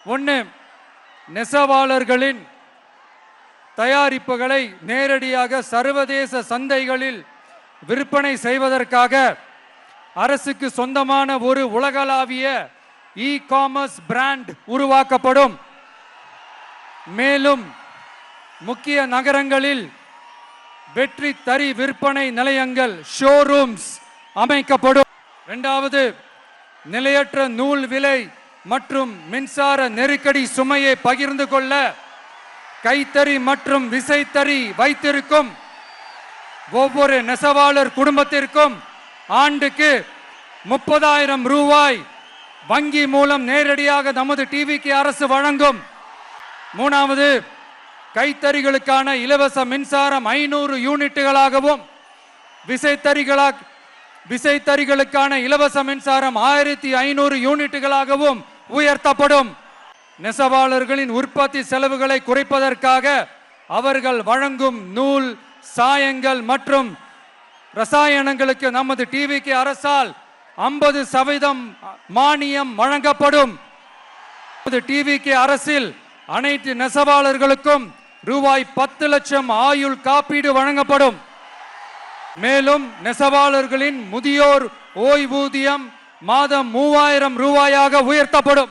ஒன்று, நெசவாளர்களின் தயாரிப்புகளை நேரடியாக சர்வதேச சந்தைகளில் விற்பனை செய்வதற்காக அரசுக்கு சொந்தமான ஒரு உலகளாவிய இ-காமர்ஸ் பிராண்ட் உருவாக்கப்படும். மேலும் முக்கிய நகரங்களில் வெற்றி தறி விற்பனை நிலையங்கள் ஷோரூம்ஸ் அமைக்கப்படும். இரண்டாவது, நிலையற்ற நூல் விலை மற்றும் மின்சார நெருக்கடி சுமையை பகிர்ந்து கொள்ள கைத்தறி மற்றும் விசைத்தறி வைத்திருக்கும் ஒவ்வொரு நெசவாளர் குடும்பத்திற்கும் ஆண்டுக்கு 30,000 ரூபாய் வங்கி மூலம் நேரடியாக நமது டிவிக்கு அரசு வழங்கும். மூணாவது, கைத்தறிகளுக்கான இலவச மின்சாரம் 500 யூனிட்டுகளாகவும் விசைத்தறிகளுக்கான இலவச மின்சாரம் 1500 யூனிட்டுகளாகவும் உயர்த்தப்படும். நெசவாளர்களின் உற்பத்தி செலவுகளை குறைப்பதற்காக அவர்கள் வழங்கும் நூல், சாயங்கள் மற்றும் ரசாயனங்களுக்கு நமது டிவிக்கு அரசால் 50% மானியம் வழங்கப்படும். டிவிக்கு அரசில் அனைத்து நெசவாளர்களுக்கும் ரூபாய் 10 லட்சம் ஆயுள் காப்பீடு வழங்கப்படும். மேலும் நெசவாளர்களின் முதியோர் ஓய்வூதியம் மாதம் 3000 ரூபாயாக உயர்த்தப்படும்.